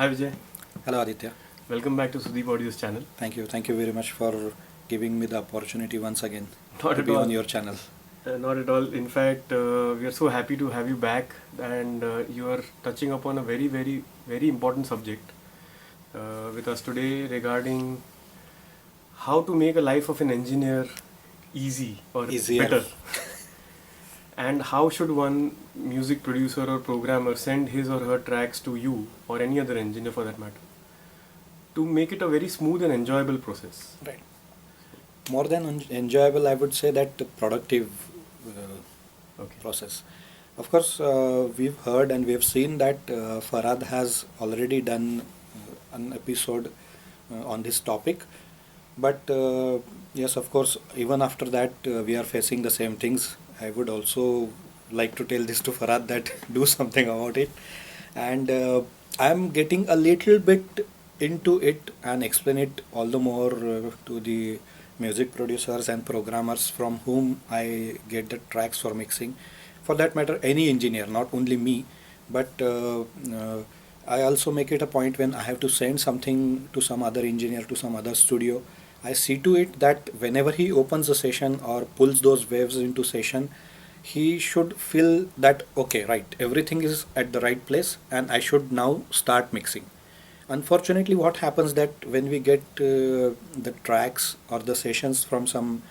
Hi Vijay, Hello Aditya. welcome back to Sudeep Audio's channel. Thank you. Thank you very much for giving me the opportunity once again Not to at be on all. your channel. Not at all. In fact, we are so happy to have you back, and you are touching upon a very important subject with us today regarding how to make a life of an engineer easy or Easier. better, and how should one music producer or programmer send his or her tracks to you or any other engineer for that matter to make it a very smooth and enjoyable process. Right. More than enjoyable, I would say that productive Okay. process. Of course, we've heard and we've seen that Farhad has already done an episode on this topic. But yes, of course, even after that, we are facing the same things. I would also like to tell this to Farhad that do something about it. And I'm getting a little bit into it and explain it all the more to the music producers and programmers from whom I get the tracks for mixing. For that matter, any engineer, not only me, but I also make it a point when I have to send something to some other engineer, to some other studio. I see to it that whenever he opens a session or pulls those waves into session, he should feel that okay, right, everything is at the right place and I should now start mixing. Unfortunately, what happens that when we get the tracks or the sessions from some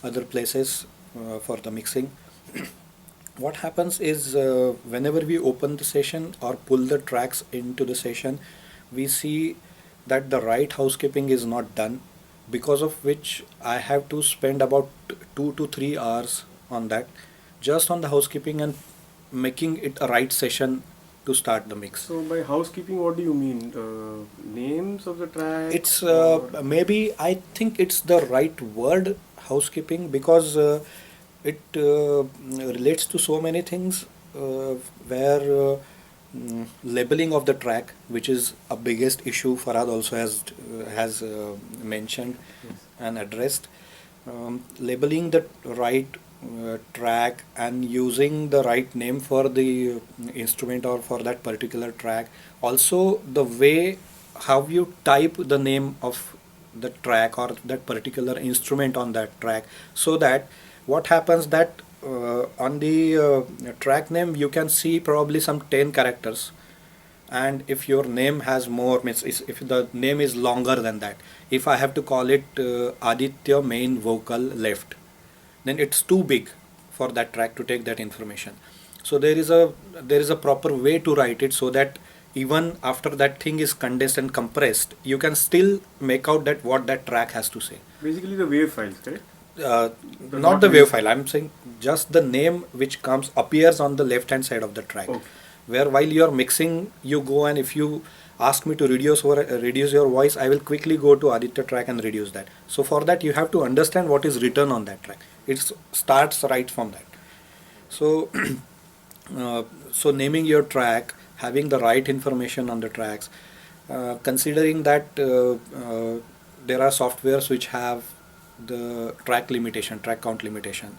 other places for the mixing, what happens is whenever we open the session or pull the tracks into the session, we see that the right housekeeping is not done, because of which I have to spend about 2 to 3 hours on that, just on the housekeeping and making it a right session to start the mix. So by housekeeping, what do you mean? Names of the It's tracks or maybe I think it's the right word, housekeeping, because it relates to so many things where labeling of the track, which is a biggest issue Farhad also has mentioned yes. and addressed. Labeling the right track and using the right name for the instrument or for that particular track. Also, the way how you type the name of the track or that particular instrument on that track, so that what happens that on the track name you can see probably some 10 characters, and if your name has more means if the name is longer than that, if I have to call it Aditya main vocal left, then it's too big for that track to take that information. So there is a proper way to write it so that even after that thing is condensed and compressed, you can still make out that what that track has to say. Basically the wave files, correct? uh, The Not not the wave music. file, I'm saying just the name which comes appears on the left hand side of the track, Okay. where while you're mixing you go, and if you ask me to reduce your voice, I will quickly go to Aditya track and reduce that. So for that you have to understand what is written on that track. It starts right from that. So so naming your track, having the right information on the tracks, considering that there are softwares which have the track count limitation.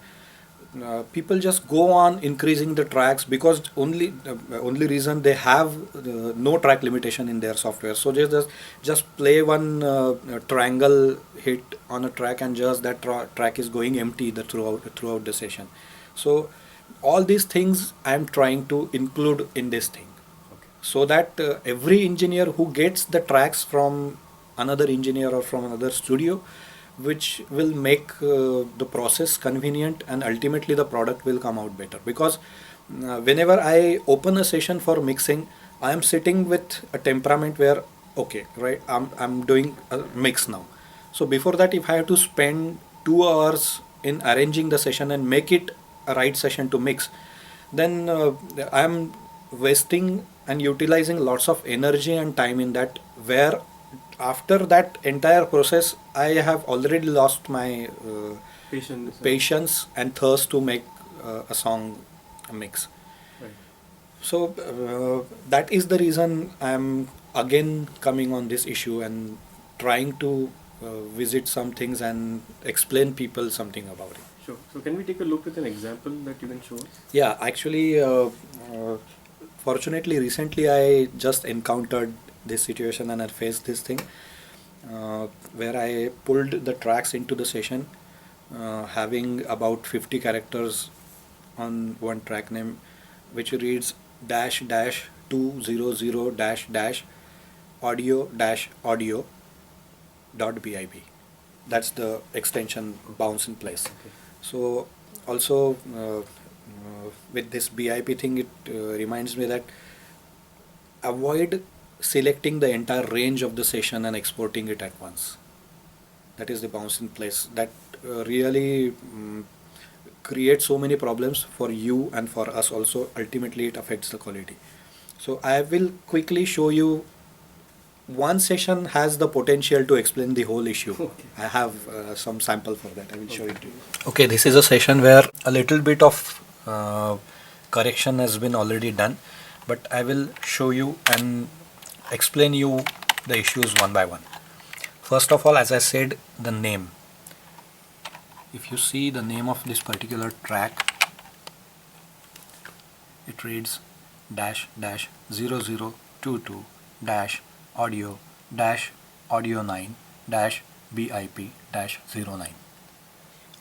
People just go on increasing the tracks because only reason they have no track limitation in their software. So just play one triangle hit on a track, and just that track is going empty throughout the session. So all these things I'm trying to include in this thing, Okay. so that every engineer who gets the tracks from another engineer or from another studio, which will make the process convenient, and ultimately the product will come out better. Because whenever I open a session for mixing, I am sitting with a temperament where okay, right, I'm doing a mix now. So before that, if I have to spend 2 hours in arranging the session and make it a right session to mix, then I'm wasting and utilizing lots of energy and time in that, where after that entire process I have already lost my Patience. patience and thirst to make a song a mix. Right. So that is the reason I'm again coming on this issue and trying to visit some things and explain people something about it. Sure. So can we take a look with an example that you can show us? Yeah, actually, fortunately, recently I just encountered this situation and I faced this thing where I pulled the tracks into the session having about 50 characters on one track name, which reads dash dash 200 dash dash audio dash audio .bib. That's the extension bounce in place. Okay. So also with this BIP thing, it reminds me that avoid selecting the entire range of the session and exporting it at once. That is the bounce in place. That really creates so many problems for you and for us also. Ultimately, it affects the quality. So I will quickly show you. One session has the potential to explain the whole issue. Okay. I have some sample for that. I will show it to you. Okay, this is a session where a little bit of correction has been already done, but I will show you and explain you the issues one by one. First of all, as I said, the name. If you see the name of this particular track, it reads dash dash 0022 dash audio dash audio 9 dash BIP dash 09.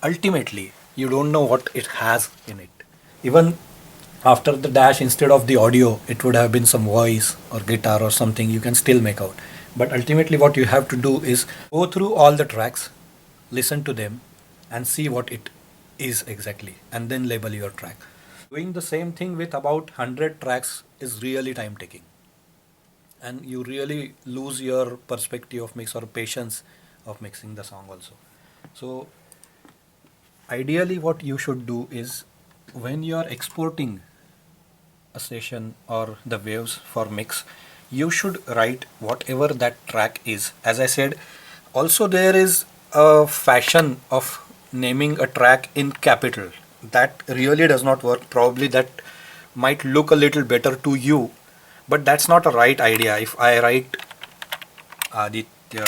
Ultimately, you don't know what it has in it. Even after the dash, instead of the audio, it would have been some voice or guitar or something you can still make out. But ultimately, what you have to do is go through all the tracks, listen to them, and see what it is exactly, and then label your track. Doing the same thing with about 100 tracks is really time taking. And you really lose your perspective of mix or patience of mixing the song also. So ideally what you should do is when you are exporting a session or the waves for mix, you should write whatever that track is. As I said, also there is a fashion of naming a track in capital. That really does not work. Probably that might look a little better to you, but that's not a right idea. If I write Aditya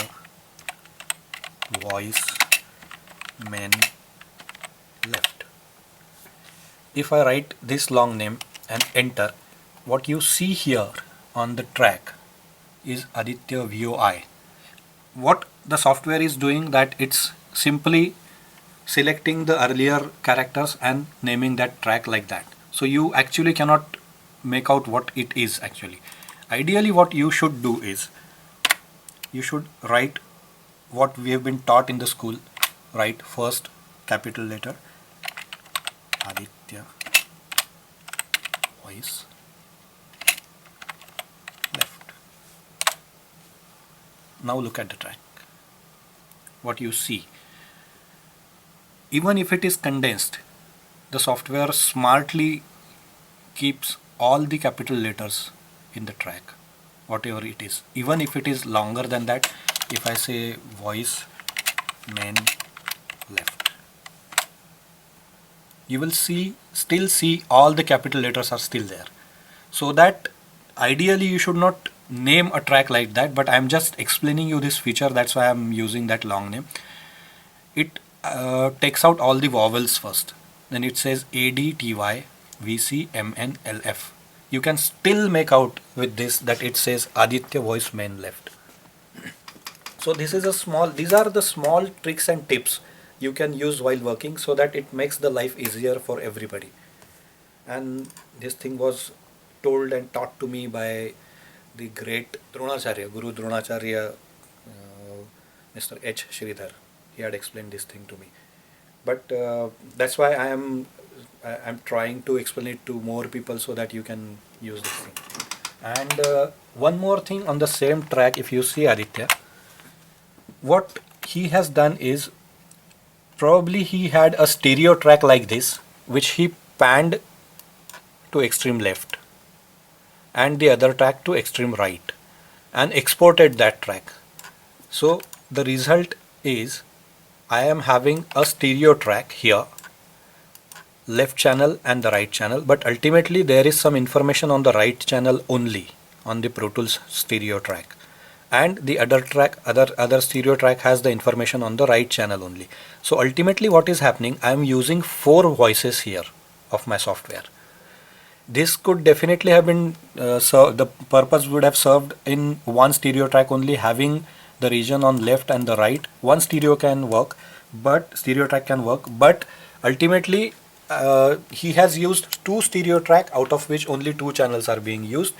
voice men left, if I write this long name and enter, what you see here on the track is Aditya VOI. What the software is doing, that it's simply selecting the earlier characters and naming that track like that. So you actually cannot make out what it is actually. Ideally what you should do is you should write what we have been taught in the school. Write first capital letter Aditya voice left. Now look at the track. What you see, even if it is condensed, the software smartly keeps all the capital letters in the track, whatever it is. Even if it is longer than that, if I say voice main left, you will still see all the capital letters are still there. So that ideally you should not name a track like that, but I'm just explaining you this feature. That's why I'm using that long name. It takes out all the vowels first. Then it says ADTY VCMNLF. You can still make out with this that it says Aditya voice main left. So these are the small tricks and tips you can use while working, so that it makes the life easier for everybody. And this thing was told and taught to me by the great Dronacharya, Guru Dronacharya, Mr. H. Sridhar. He had explained this thing to me. But that's why I'm trying to explain it to more people so that you can use this thing. And one more thing on the same track, if you see Aditya, what he has done is probably he had a stereo track like this, which he panned to extreme left and the other track to extreme right and exported that track. So the result is I am having a stereo track here, left channel and the right channel, but ultimately there is some information on the right channel only on the Pro Tools stereo track, and the other stereo track has the information on the right channel only. So ultimately what is happening, I am using 4 voices here of my software. this could definitely have been the purpose would have served in one stereo track only, having the region on left and the right. One stereo track can work, but ultimately he has used two stereo track, out of which only two channels are being used.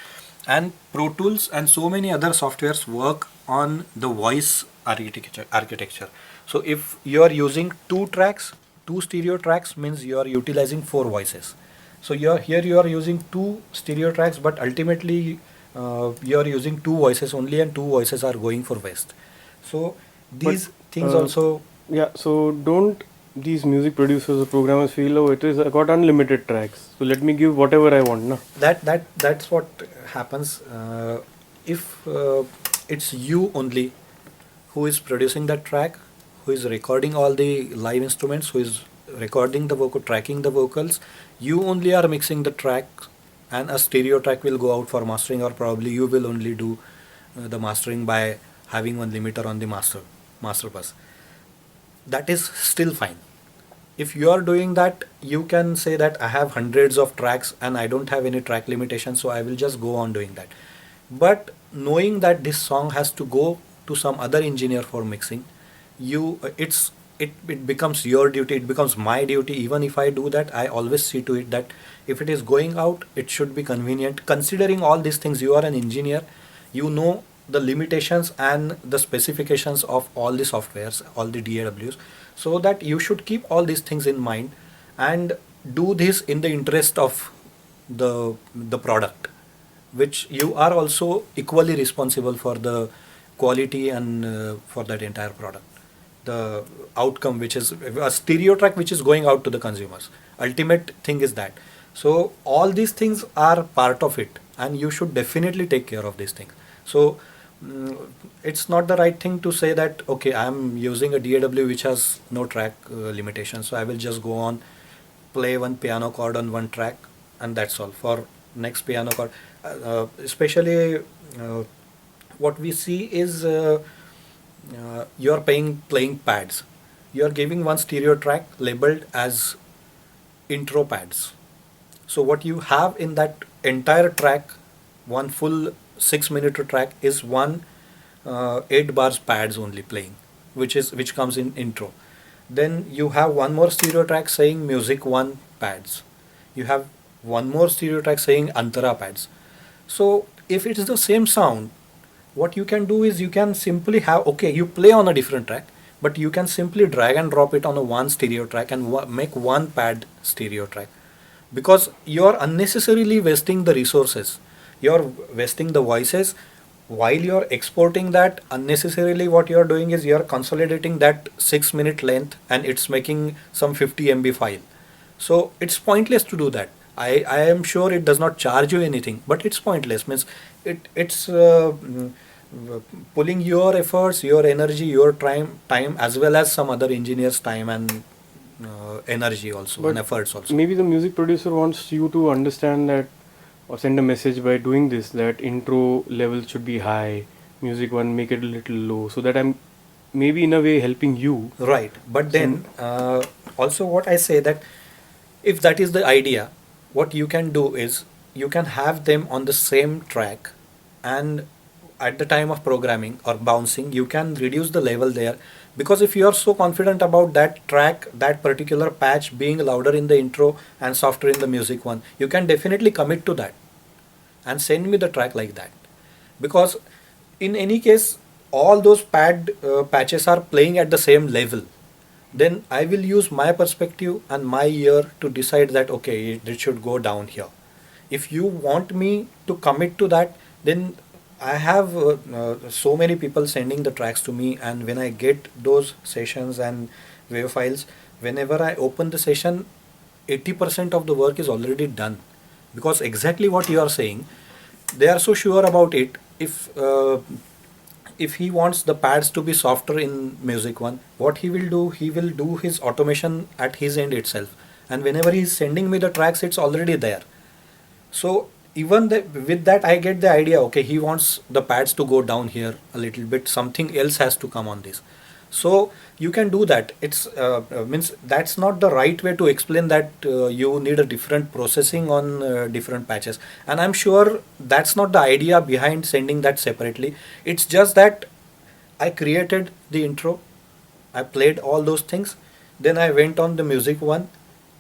And Pro Tools and so many other softwares work on the voice architecture. So if you are using two stereo tracks means you are utilizing four voices. So you are using two stereo tracks, but ultimately you are using two voices only, and two voices are going for west. So But these things uh, also. yeah, so don't these music producers or programmers feel, oh, it is I got unlimited tracks, so let me give whatever I want, na? That's what happens if it's you only who is producing that track, who is recording all the live instruments, who is recording the vocal, tracking the vocals. You only are mixing the track, and a stereo track will go out for mastering, or probably you will only do the mastering by having one limiter on the master bus. That is still fine. If you are doing that, you can say that I have hundreds of tracks and I don't have any track limitation, so I will just go on doing that. But knowing that this song has to go to some other engineer for mixing, it becomes your duty, it becomes my duty. Even if I do that, I always see to it that if it is going out, it should be convenient. Considering all these things, you are an engineer, you know the limitations and the specifications of all the softwares, all the DAWs, so that you should keep all these things in mind and do this in the interest of the product, which you are also equally responsible for the quality and for that entire product, the outcome, which is a stereo track which is going out to the consumers. Ultimate thing is that. So all these things are part of it, and you should definitely take care of these things. So it's not the right thing to say that okay, I'm using a DAW which has no track limitation, so I will just go on, play one piano chord on one track, and that's all for next piano chord. Especially what we see is you're playing pads. You're giving one stereo track labeled as intro pads. So what you have in that entire track, one full 6 minute track, is one 8 bars pads only playing, which comes in intro. Then you have one more stereo track saying music one pads. You have one more stereo track saying antara pads. So if it is the same sound, what you can do is you can simply have, okay, you play on a different track, but you can simply drag and drop it on a one stereo track and make one pad stereo track, because you are unnecessarily wasting the resources. You are wasting the voices while you are exporting that unnecessarily. What you are doing is you are consolidating that 6 minute length and it's making some 50 MB file. So it's pointless to do that. I am sure it does not charge you anything, but it's pointless. Means it's pulling your efforts, your energy, your time, as well as some other engineers' time and energy also, and But efforts also. maybe the music producer wants you to understand that or send a message by doing this, that intro level should be high, music one make it a little low, so that I'm maybe in a way helping you. Right, but then also what I say that if that is the idea, what you can do is you can have them on the same track, and at the time of programming or bouncing, you can reduce the level there. Because if you are so confident about that track, that particular patch being louder in the intro and softer in the music one, you can definitely commit to that and send me the track like that. Because in any case, all those patches are playing at the same level. Then I will use my perspective and my ear to decide that okay, it should go down here. If you want me to commit to that, then I have so many people sending the tracks to me, and when I get those sessions and wave files, whenever I open the session, 80% of the work is already done. Because exactly what you are saying, they are so sure about it. If he wants the pads to be softer in music one, what he will do his automation at his end itself, and whenever he is sending me the tracks, it's already there. So even with that, I get the idea, okay, he wants the pads to go down here a little bit, something else has to come on this. So you can do that. It's means that's not the right way to explain that you need a different processing on different patches. And I'm sure that's not the idea behind sending that separately. It's just that I created the intro, I played all those things, then I went on the music one.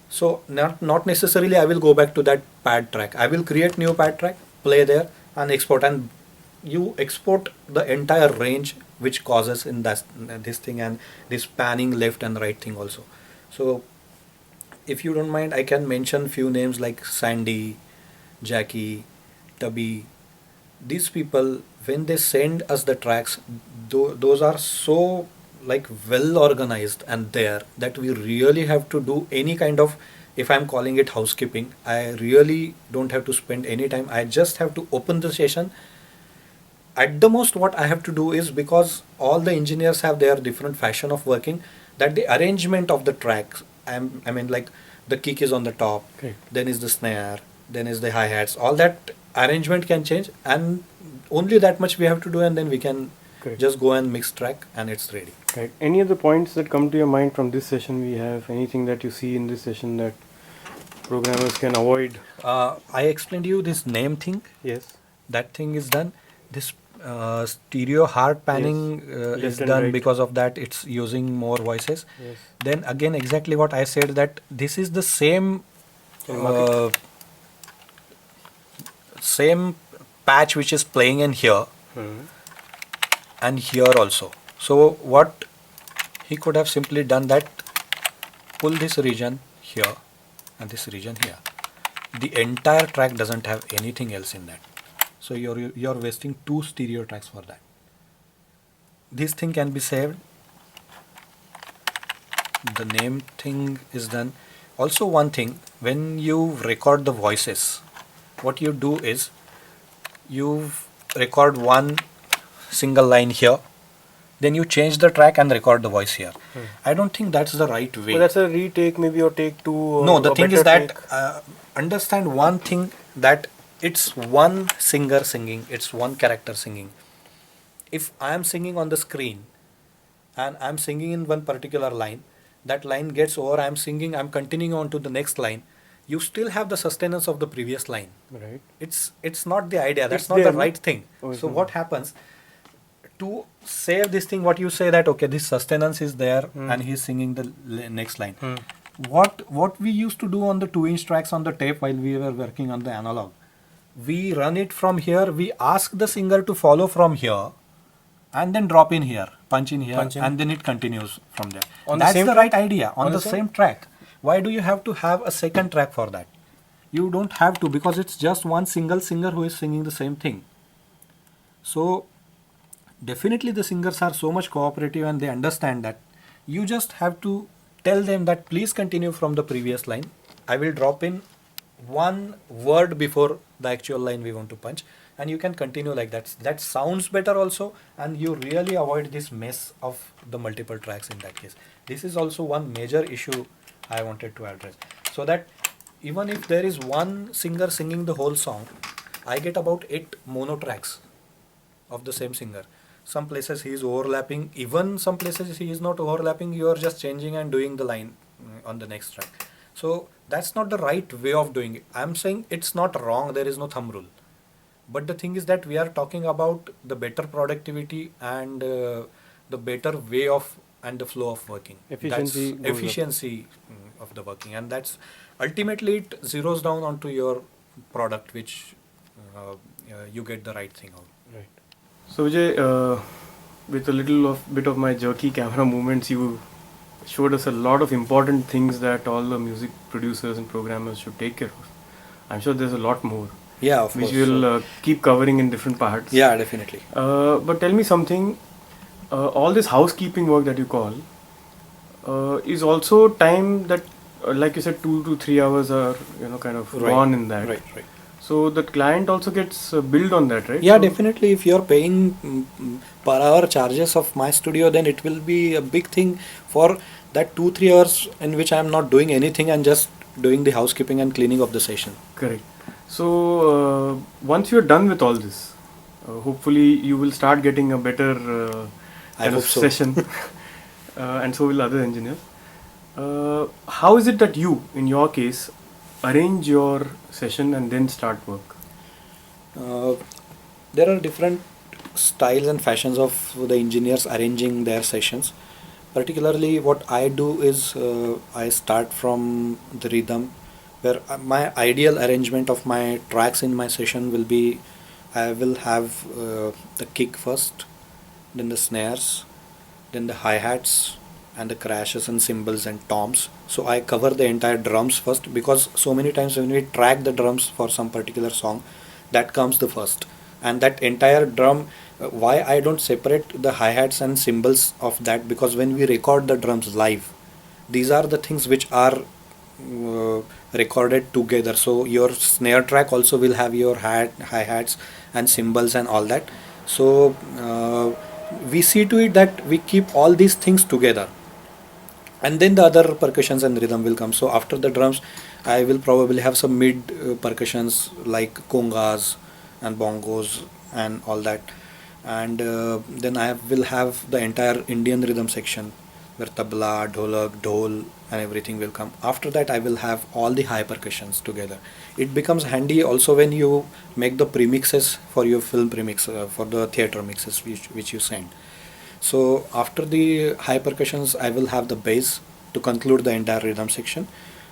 So not necessarily I will go back to that pad track. I will create new pad track, play there, and export. And you export the entire range which causes in this thing, and this panning left and right thing also. So if you don't mind, I can mention few names like Sandy, Jackie, Tubby. These people, when they send us the tracks, those are so like well organized and there that we really have to do any kind of, if I'm calling it housekeeping, I really don't have to spend any time. I just have to open the session. At the most what I have to do is, because all the engineers have their different fashion of working, that the arrangement of the tracks, I mean like the kick is on the top, Okay. then is the snare, then is the hi-hats, all that arrangement can change, and only that much we have to do, and then we can Correct. just go and mix track and it's ready. Right. Any other points that come to your mind from this session we have? Anything that you see in this session that programmers can avoid? I explained you this name thing. Yes. That thing is done. This stereo hard panning Yes. is Left and done right. because of that. It's using more voices. Yes. Then again, exactly what I said, that this is the same same patch which is playing in here and here also. So what he could have simply done that, pull this region here and this region here. The entire track doesn't have anything else in that. So you're wasting 2 stereo tracks for that. This thing can be saved. The name thing is done. Also one thing, when you record the voices, what you do is you record one single line here, then you change the track and record the voice here. I don't think that's the right way. Well, that's a retake maybe, or take two. Or No, the a thing is better that take. understand one thing, that it's one singer singing, it's one character singing. If I am singing on the screen and I'm singing in one particular line, that line gets over, I'm singing, I'm continuing on to the next line, you still have the sustenance of the previous line. Right. It's not the idea, that's It's not there, the no? right thing. Oh, So it's what not. happens, to save this thing, what you say that okay, this sustenance is there and he's singing the next line. What we used to do on the 2-inch tracks on the tape while we were working on the analog, we run it from here, we ask the singer to follow from here and then drop in here, punch in here, Punch in. and then it continues from there. On the That's same the track? right idea, on On the the same track. Why do you have to have a second track for that? You don't have to, because it's just one single singer who is singing the same thing. So definitely the singers are so much cooperative and they understand that. You just have to tell them that please continue from the previous line. I will drop in one word before the actual line we want to punch, and you can continue like that. That sounds better also, and you really avoid this mess of the multiple tracks in that case. This is also one major issue I wanted to address. So that even if there is one singer singing the whole song, I get about 8 mono tracks of the same singer. Some places he is overlapping, even some places he is not overlapping, you are just changing and doing the line on the next track. So that's not the right way of doing it. I'm saying it's not wrong, there is no thumb rule. But the thing is that we are talking about the better productivity and the better way of and the flow of working. Efficiency That's goes up. efficiency of the working, and that's ultimately it zeroes down onto your product, which you get the right thing out. Right. So Vijay, with a bit of my jerky camera movements, you showed us a lot of important things that all the music producers and programmers should take care of. I'm sure there's a lot more, Yeah, of which course. we'll keep covering in different parts. Yeah, definitely. But tell me something. All this housekeeping work that you call is also time that, like you said, 2 to 3 hours are kind of Right. gone in that. Right. So the client also gets billed on that, right? Yeah, So- definitely. If you're paying per hour charges of my studio, then it will be a big thing for that 2-3 hours in which I'm not doing anything and just doing the housekeeping and cleaning of the session. Correct. So once you're done with all this, hopefully you will start getting a better I hope so. session. and so will other engineers. How is it that you, in your case, arrange your session and then start work? Uh, there are different styles and fashions of the engineers arranging their sessions. Particularly, what I do is I start from the rhythm, where my ideal arrangement of my tracks in my session will be I will have the kick first, then the snares, then the hi-hats and the crashes and cymbals and toms. So I cover the entire drums first, because so many times when we track the drums for some particular song, that comes the first, and that entire drum, why I don't separate the hi-hats and cymbals of that, because when we record the drums live, these are the things which are recorded together. So your snare track also will have your hi-hats and cymbals and all that. So we see to it that we keep all these things together, and then the other percussions and rhythm will come. So after the drums, I will probably have some mid percussions like congas and bongos and all that, and then I will have the entire Indian rhythm section where tabla, dholak, dhol and everything will come. After that I will have all the high percussions together. It becomes handy also when you make the premixes for your film premix, for the theater mixes which you send. So after the high percussions, I will have the bass to conclude the entire rhythm section.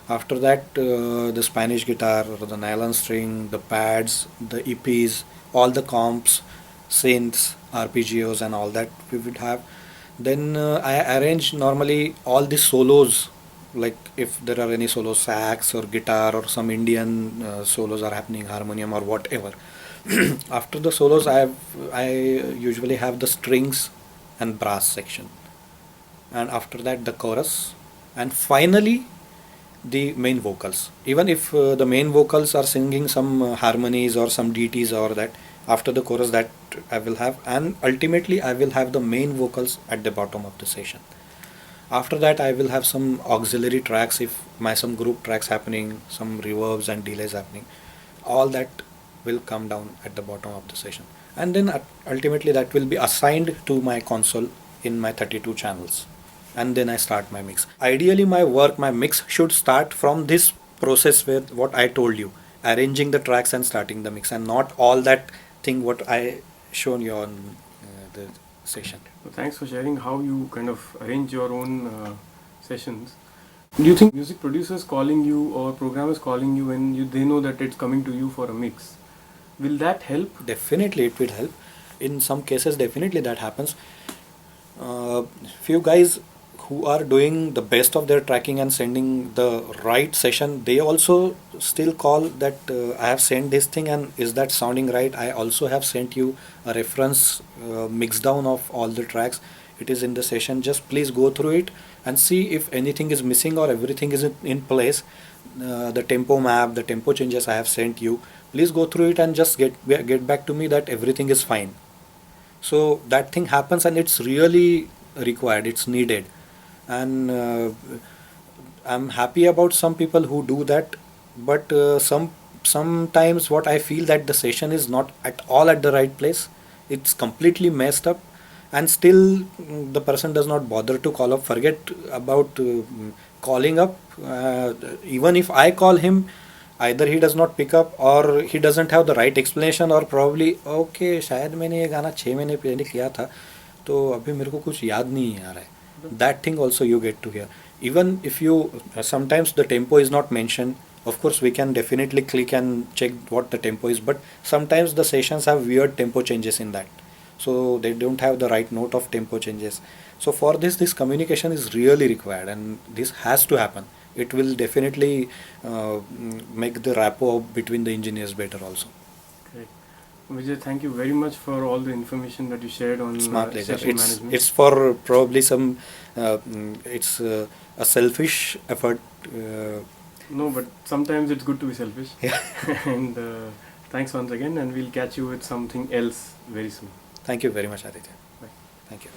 After that, the Spanish guitar, the nylon string, the pads, the EPs, all the comps, synths, arpeggios, and all that we would have. Then I arrange normally all the solos, like if there are any solo sax or guitar or some Indian solos are happening, harmonium or whatever. After the solos, I usually have the strings and brass section, and after that the chorus, and finally the main vocals. Even if the main vocals are singing some harmonies or some DTs or that, after the chorus that I will have, and ultimately I will have the main vocals at the bottom of the session. After that I will have some auxiliary tracks if my some group tracks happening, some reverbs and delays happening, all that will come down at the bottom of the session, and then ultimately that will be assigned to my console in my 32 channels, and then I start my mix. Ideally my work, my mix should start from this process where what I told you, arranging the tracks and starting the mix, and not all that thing what I shown you on the session. So thanks for sharing how you kind of arrange your own sessions. Do you think music producers calling you or programmers calling you when they know that it's coming to you for a mix, will that help? Definitely it will help. In some cases definitely that happens. Few guys who are doing the best of their tracking and sending the right session, they also still call that I have sent this thing and is that sounding right? I also have sent you a reference mix down of all the tracks. It is in the session, just please go through it and see if anything is missing or everything is in place. The tempo map, the tempo changes I have sent you, please go through it and just get back to me that everything is fine. So that thing happens, and it's really required, it's needed, and I'm happy about some people who do that. But sometimes what I feel that the session is not at all at the right place, it's completely messed up, and still the person does not bother to call up. Forget about calling up. Even if I call him, either he does not pick up or he doesn't have the right explanation, or probably okay शायद मैंने ये गाना 6 महीने पहले किया था तो अभी मेरे को कुछ याद नहीं आ रहा है. That thing also you get to hear. Even if you sometimes the tempo is not mentioned, of course we can definitely click and check what the tempo is, but sometimes the sessions have weird tempo changes in that, so they don't have the right note of tempo changes. So for this communication is really required, and this has to happen. It will definitely make the rapport between the engineers better also. Great. Vijay, thank you very much for all the information that you shared on It's my pleasure. session management. It's for probably some it's a selfish effort. No, but sometimes it's good to be selfish. Yeah. And thanks once again, and we'll catch you with something else very soon. Thank you very much, Aditya. Bye. Thank you.